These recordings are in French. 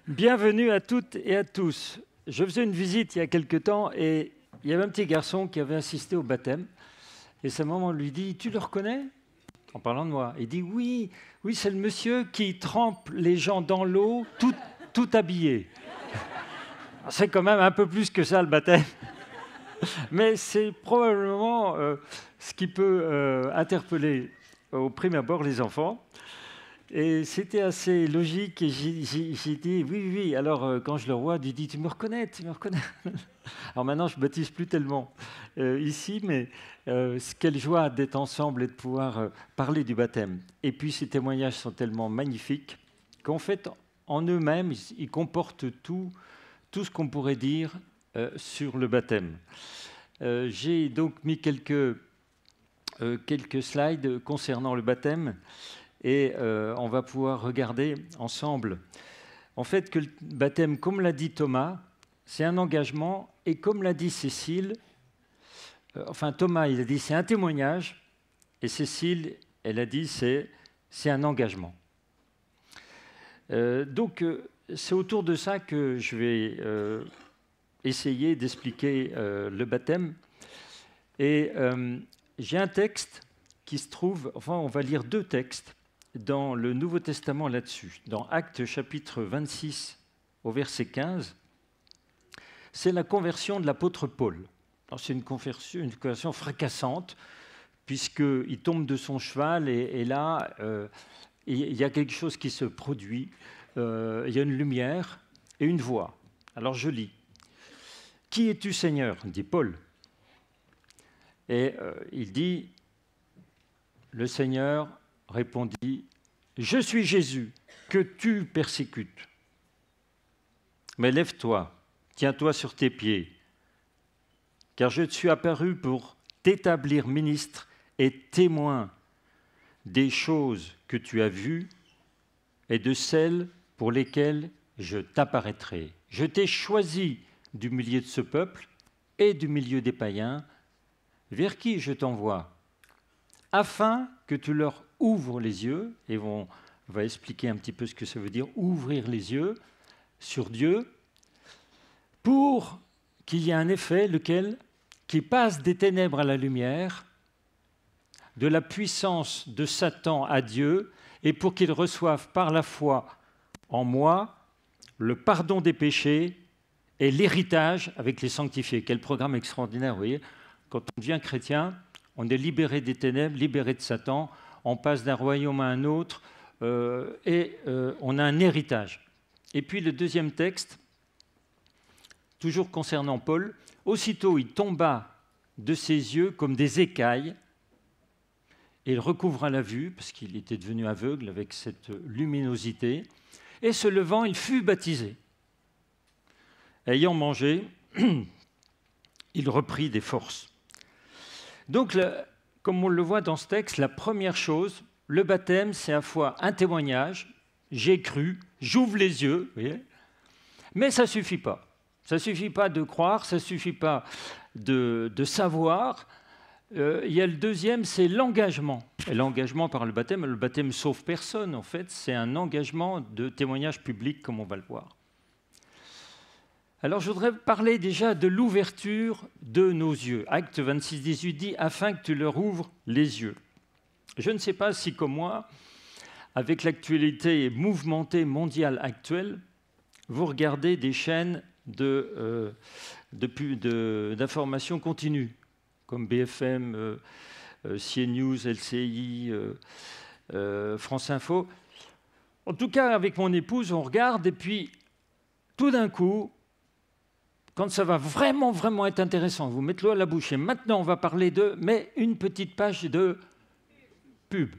Bienvenue à toutes et à tous. Je faisais une visite il y a quelque temps et il y avait un petit garçon qui avait assisté au baptême. Et sa maman lui dit « Tu le reconnais ?» En parlant de moi. Il dit « Oui, oui, c'est le monsieur qui trempe les gens dans l'eau, tout habillé. » C'est quand même un peu plus que ça le baptême. Mais c'est probablement ce qui peut interpeller au prime abord les enfants. Et c'était assez logique et j'ai dit oui, oui. Alors quand je le vois, il dit tu me reconnais, tu me reconnais. Alors maintenant je baptise plus tellement ici, mais quelle joie d'être ensemble et de pouvoir parler du baptême. Et puis ces témoignages sont tellement magnifiques qu'en fait en eux-mêmes ils comportent tout ce qu'on pourrait dire sur le baptême. J'ai donc mis quelques slides concernant le baptême. Et on va pouvoir regarder ensemble, en fait, que le baptême, comme l'a dit Thomas, c'est un engagement, et comme l'a dit Cécile, Thomas, il a dit c'est un témoignage, et Cécile, elle a dit c'est un engagement. C'est autour de ça que je vais essayer d'expliquer le baptême. Et j'ai un texte qui se trouve, on va lire deux textes dans le Nouveau Testament là-dessus. Dans Actes chapitre 26 au verset 15, c'est la conversion de l'apôtre Paul. C'est une conversion fracassante, puisqu'il tombe de son cheval et là, il y a quelque chose qui se produit. Il y a une lumière et une voix. Alors je lis. « Qui es-tu, Seigneur ?» dit Paul. Et il dit, le Seigneur répondit, « Je suis Jésus, que tu persécutes. Mais lève-toi, tiens-toi sur tes pieds, car je te suis apparu pour t'établir ministre et témoin des choses que tu as vues et de celles pour lesquelles je t'apparaîtrai. Je t'ai choisi du milieu de ce peuple et du milieu des païens, vers qui je t'envoie, afin que tu leur ouvres les yeux, et on va expliquer un petit peu ce que ça veut dire, ouvrir les yeux sur Dieu, pour qu'il y ait un effet, lequel, qui passe des ténèbres à la lumière, de la puissance de Satan à Dieu, et pour qu'ils reçoivent par la foi en moi le pardon des péchés et l'héritage avec les sanctifiés. Quel programme extraordinaire, vous voyez. Quand on devient chrétien, on est libéré des ténèbres, libéré de Satan, on passe d'un royaume à un autre et on a un héritage. Et puis le deuxième texte, toujours concernant Paul, « Aussitôt il tomba de ses yeux comme des écailles et il recouvra la vue, parce qu'il était devenu aveugle avec cette luminosité, et se levant, il fut baptisé. Ayant mangé, il reprit des forces. » Donc, comme on le voit dans ce texte, la première chose, le baptême, c'est à la fois un témoignage, j'ai cru, j'ouvre les yeux, vous voyez, mais ça ne suffit pas. Ça ne suffit pas de croire, ça ne suffit pas de savoir. Il y a le deuxième, c'est l'engagement. Et l'engagement par le baptême sauve personne, en fait, c'est un engagement de témoignage public, comme on va le voir. Alors, je voudrais parler déjà de l'ouverture de nos yeux. Acte 26, 18 dit « Afin que tu leur ouvres les yeux ». Je ne sais pas si, comme moi, avec l'actualité mouvementée mondiale actuelle, vous regardez des chaînes d'information continue, comme BFM, CNews, LCI, France Info. En tout cas, avec mon épouse, on regarde et puis, tout d'un coup, quand ça va vraiment, vraiment être intéressant, vous mettez l'eau à la bouche et maintenant on va parler mais une petite page de pub.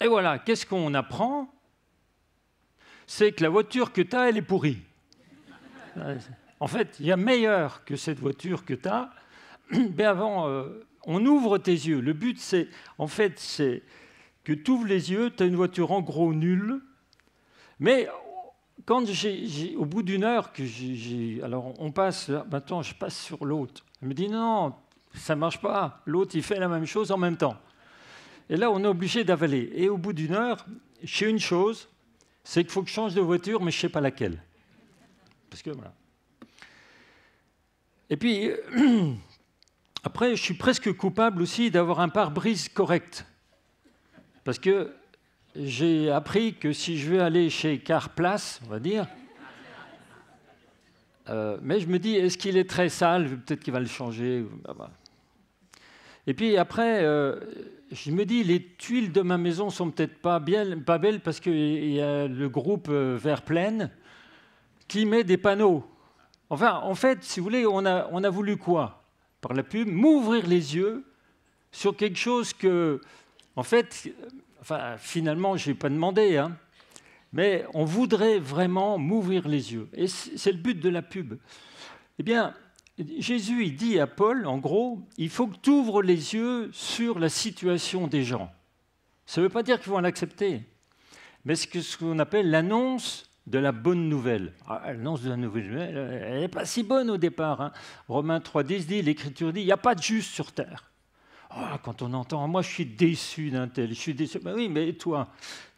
Et voilà, qu'est-ce qu'on apprend? C'est que la voiture que tu as, elle est pourrie. En fait, il y a meilleur que cette voiture que tu as. Mais avant, on ouvre tes yeux. Le but, c'est que tu ouvres les yeux, tu as une voiture en gros nulle, mais quand au bout d'une heure, alors on passe, maintenant je passe sur l'autre. Elle me dit non, ça ne marche pas. L'autre, il fait la même chose en même temps. Et là, on est obligé d'avaler. Et au bout d'une heure, j'ai une chose, c'est qu'il faut que je change de voiture, mais je ne sais pas laquelle. Parce que voilà. Et puis, après, je suis presque coupable aussi d'avoir un pare-brise correct. Parce que j'ai appris que si je veux aller chez Carplace, on va dire, mais je me dis, est-ce qu'il est très sale? Peut-être qu'il va le changer. Et puis après, je me dis, les tuiles de ma maison sont peut-être pas belles parce qu'il y a le groupe Vert Plaine qui met des panneaux. Enfin, en fait, si vous voulez, on a voulu quoi par la pub? M'ouvrir les yeux sur quelque chose que, en fait, finalement, je n'ai pas demandé, hein, mais on voudrait vraiment m'ouvrir les yeux. Et c'est le but de la pub. Eh bien, Jésus, il dit à Paul, en gros, il faut que tu ouvres les yeux sur la situation des gens. Ça ne veut pas dire qu'ils vont l'accepter, mais c'est ce qu'on appelle l'annonce de la bonne nouvelle. L'annonce de la nouvelle, elle n'est pas si bonne au départ. Hein. Romains 3,10 dit, l'Écriture dit, il n'y a pas de juste sur terre. Quand on entend, moi je suis déçu d'un tel, je suis déçu. Ben oui, mais toi,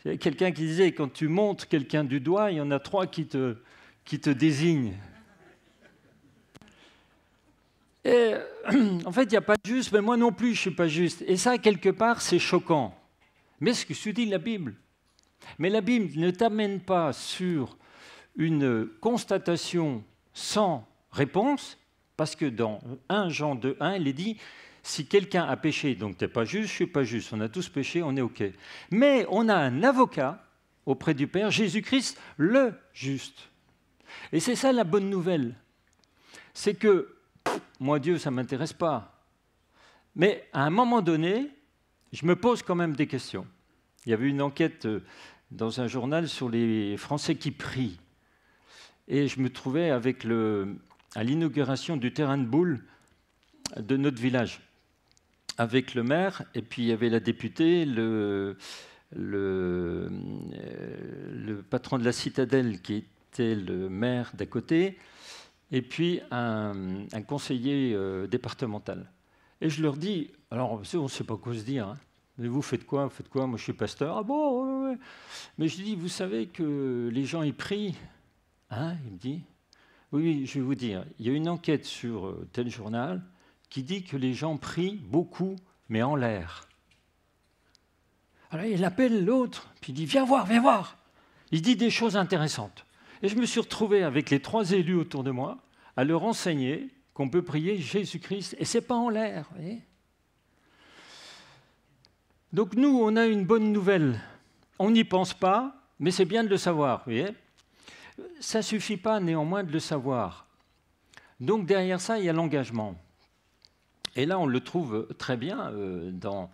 il y a quelqu'un qui disait, quand tu montres quelqu'un du doigt, il y en a 3 qui te désignent. Et, en fait, il n'y a pas de juste, mais moi non plus, je ne suis pas juste. Et ça, quelque part, c'est choquant. Mais ce que se dit la Bible. Mais la Bible ne t'amène pas sur une constatation sans réponse, parce que dans 1 Jean 2,1, il est dit, si quelqu'un a péché, donc tu n'es pas juste, je ne suis pas juste, on a tous péché, on est OK. Mais on a un avocat auprès du Père, Jésus-Christ, le juste. Et c'est ça la bonne nouvelle. C'est que, moi, Dieu, ça ne m'intéresse pas. Mais à un moment donné, je me pose quand même des questions. Il y avait une enquête dans un journal sur les Français qui prient. Et je me trouvais à l'inauguration du terrain de boule de notre village, avec le maire, et puis il y avait la députée, le patron de la citadelle qui était le maire d'à côté, et puis un conseiller départemental. Et je leur dis, alors on ne sait pas quoi se dire, hein. Mais vous faites quoi? Vous faites quoi? Moi, je suis pasteur. Ah bon, ouais. Mais je dis, vous savez que les gens, ils prient. Hein? Il me dit, oui, je vais vous dire, il y a une enquête sur tel journal qui dit que les gens prient beaucoup, mais en l'air. Alors, il appelle l'autre, puis il dit, viens voir. Il dit des choses intéressantes. Et je me suis retrouvé avec les 3 élus autour de moi à leur enseigner qu'on peut prier Jésus-Christ, et ce n'est pas en l'air, vous voyez. Donc nous, on a une bonne nouvelle. On n'y pense pas, mais c'est bien de le savoir. Vous voyez, ça ne suffit pas néanmoins de le savoir. Donc derrière ça, il y a l'engagement. Et là, on le trouve très bien dans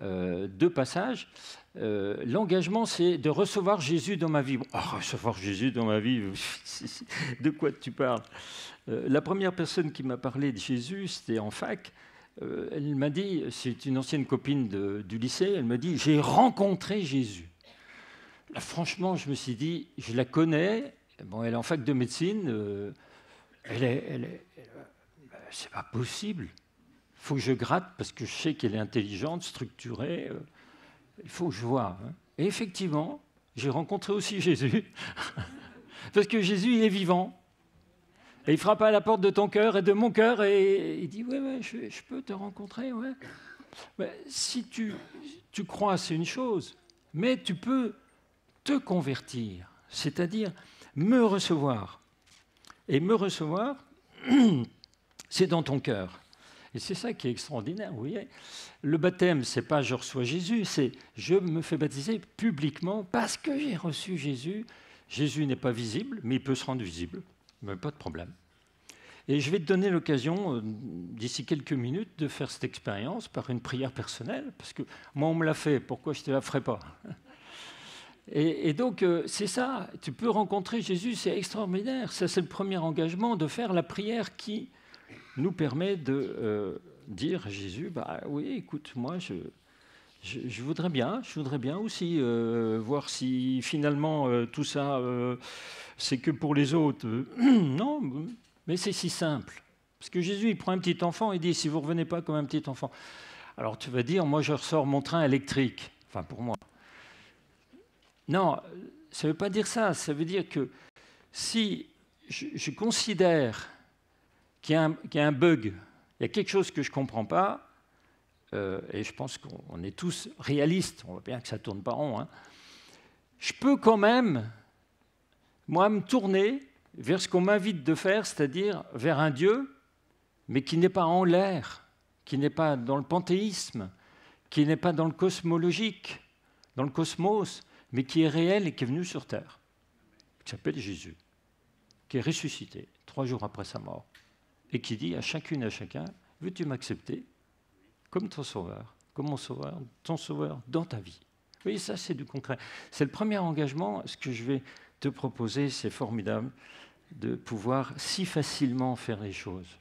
2 passages. L'engagement, c'est de recevoir Jésus dans ma vie. Recevoir Jésus dans ma vie, de quoi tu parles? La première personne qui m'a parlé de Jésus, c'était en fac. Elle m'a dit, c'est une ancienne copine du lycée, elle m'a dit, j'ai rencontré Jésus. Là, franchement, je me suis dit, je la connais, bon, elle est en fac de médecine, c'est pas possible. Il faut que je gratte parce que je sais qu'elle est intelligente, structurée, il faut que je vois. Hein. Et effectivement, j'ai rencontré aussi Jésus, parce que Jésus, il est vivant. Et il frappe à la porte de ton cœur et de mon cœur et il dit, ouais, je peux te rencontrer, ouais. Mais si tu crois, c'est une chose, mais tu peux te convertir, c'est-à-dire me recevoir. Et me recevoir, c'est dans ton cœur. Et c'est ça qui est extraordinaire, vous voyez. Le baptême, ce n'est pas je reçois Jésus, c'est je me fais baptiser publiquement parce que j'ai reçu Jésus. Jésus n'est pas visible, mais il peut se rendre visible. Mais pas de problème. Et je vais te donner l'occasion, d'ici quelques minutes, de faire cette expérience par une prière personnelle, parce que moi, on me l'a fait, pourquoi je ne te la ferai pas? Et donc, c'est ça, tu peux rencontrer Jésus, c'est extraordinaire. Ça, c'est le premier engagement, de faire la prière qui nous permet de dire à Jésus, bah oui, écoute, moi, je voudrais bien aussi voir si finalement tout ça, c'est que pour les autres. Non, mais c'est si simple. Parce que Jésus, il prend un petit enfant et dit, si vous ne revenez pas comme un petit enfant. Alors tu vas dire, moi je ressors mon train électrique. Enfin pour moi. Non, ça ne veut pas dire ça. Ça veut dire que si je considère qu'il y a un bug, il y a quelque chose que je ne comprends pas, et je pense qu'on est tous réalistes, on voit bien que ça ne tourne pas rond, hein, je peux quand même, moi, me tourner vers ce qu'on m'invite de faire, c'est-à-dire vers un Dieu, mais qui n'est pas en l'air, qui n'est pas dans le panthéisme, qui n'est pas dans le cosmologique, dans le cosmos, mais qui est réel et qui est venu sur Terre, qui s'appelle Jésus, qui est ressuscité 3 jours après sa mort, et qui dit à chacune et à chacun, veux-tu m'accepter comme ton sauveur, comme mon sauveur, ton sauveur dans ta vie. Vous voyez, ça c'est du concret. C'est le premier engagement. Ce que je vais te proposer, c'est formidable de pouvoir si facilement faire les choses.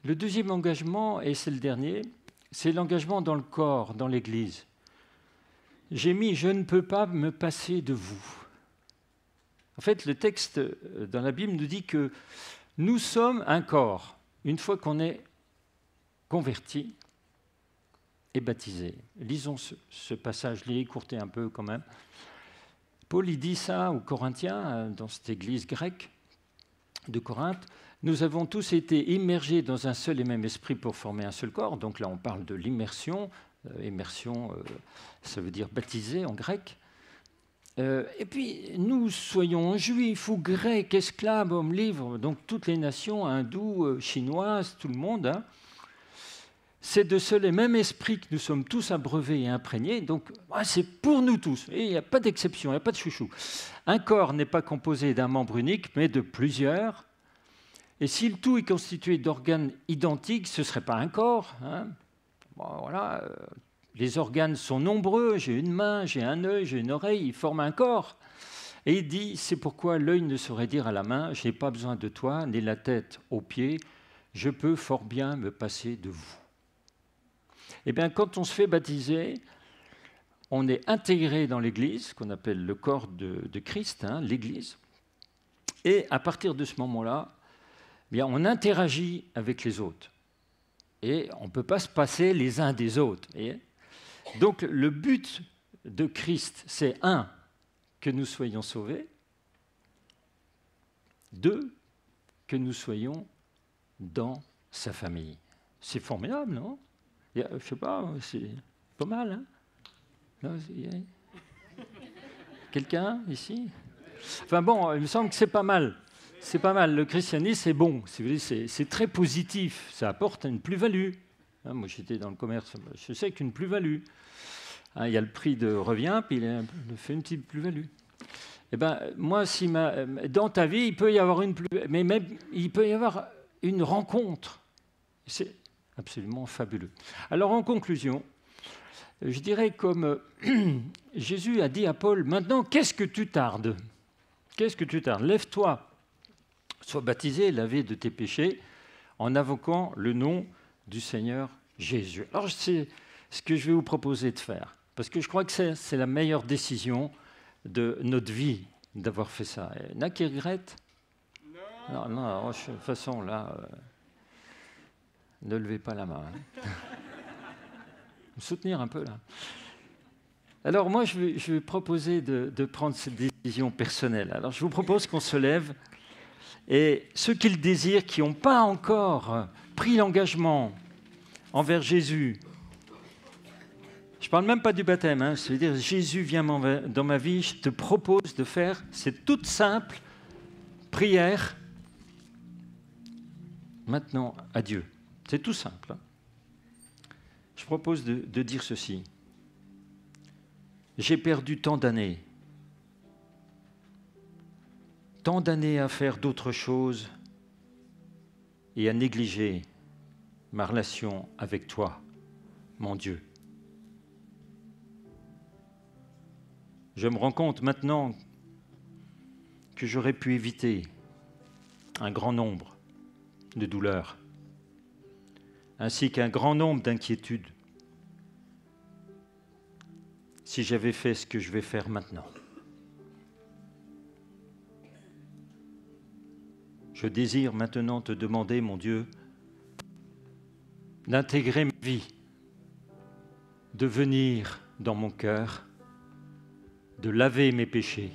Le deuxième engagement, et c'est le dernier, c'est l'engagement dans le corps, dans l'Église. J'ai mis « je ne peux pas me passer de vous ». En fait, le texte dans la Bible nous dit que nous sommes un corps, une fois qu'on est converti et baptisé. Lisons ce passage, je l'ai écourté un peu quand même. Paul, il dit ça aux Corinthiens, dans cette église grecque de Corinthe. Nous avons tous été immergés dans un seul et même esprit pour former un seul corps. Donc là, on parle de l'immersion. Immersion, ça veut dire baptisé en grec. Et puis, nous soyons juifs ou grecs, esclaves, hommes libres, donc toutes les nations, hindous, chinoises, tout le monde. Hein. C'est de seul et même esprit que nous sommes tous abreuvés et imprégnés. Donc, c'est pour nous tous. Et il n'y a pas d'exception, il n'y a pas de chouchou. Un corps n'est pas composé d'un membre unique, mais de plusieurs. Et si le tout est constitué d'organes identiques, ce ne serait pas un corps. Hein. Bon, voilà, les organes sont nombreux. J'ai une main, j'ai un œil, j'ai une oreille. Ils forment un corps. Et il dit, c'est pourquoi l'œil ne saurait dire à la main, je n'ai pas besoin de toi, ni la tête aux pieds. Je peux fort bien me passer de vous. Eh bien, quand on se fait baptiser, on est intégré dans l'Église, qu'on appelle le corps de Christ, hein, l'Église. Et à partir de ce moment-là, eh bien, on interagit avec les autres. Et on ne peut pas se passer les uns des autres. Voyez. Donc, le but de Christ, c'est 1, que nous soyons sauvés, 2, que nous soyons dans sa famille. C'est formidable, non ? Je ne sais pas, c'est pas mal. Hein non, quelqu'un ici? Enfin bon, il me semble que c'est pas mal. C'est pas mal. Le christianisme, c'est bon. C'est très positif. Ça apporte une plus-value. Hein, moi, j'étais dans le commerce. Je sais qu'une plus-value. Hein, il y a le prix de revient, puis il fait une petite plus-value. Eh ben, moi, dans ta vie, il peut y avoir mais même, il peut y avoir une rencontre. C'est absolument fabuleux. Alors, en conclusion, je dirais comme Jésus a dit à Paul, maintenant, qu'est-ce que tu tardes? Qu'est-ce que tu tardes? Lève-toi, sois baptisé, lavé de tes péchés, en invoquant le nom du Seigneur Jésus. Alors, c'est ce que je vais vous proposer de faire, parce que je crois que c'est la meilleure décision de notre vie, d'avoir fait ça. Il y en a qui regrettent? Non, non, de toute façon, là... Ne levez pas la main. Hein. Me soutenir un peu, là. Alors, moi, je vais proposer de prendre cette décision personnelle. Alors, je vous propose qu'on se lève et ceux qui le désirent, qui n'ont pas encore pris l'engagement envers Jésus, je ne parle même pas du baptême, hein, c'est-à-dire Jésus vient dans ma vie, je te propose de faire cette toute simple prière maintenant à Dieu. C'est tout simple. Je propose de dire ceci. J'ai perdu tant d'années à faire d'autres choses et à négliger ma relation avec toi, mon Dieu. Je me rends compte maintenant que j'aurais pu éviter un grand nombre de douleurs, ainsi qu'un grand nombre d'inquiétudes, si j'avais fait ce que je vais faire maintenant. Je désire maintenant te demander, mon Dieu, d'intégrer ma vie, de venir dans mon cœur de laver mes péchés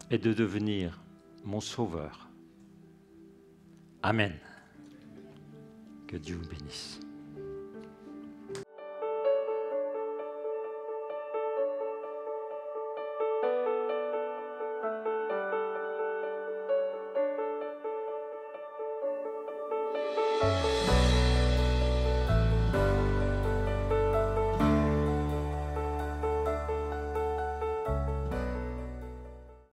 et de devenir mon sauveur. Amen. Que Dieu vous bénisse.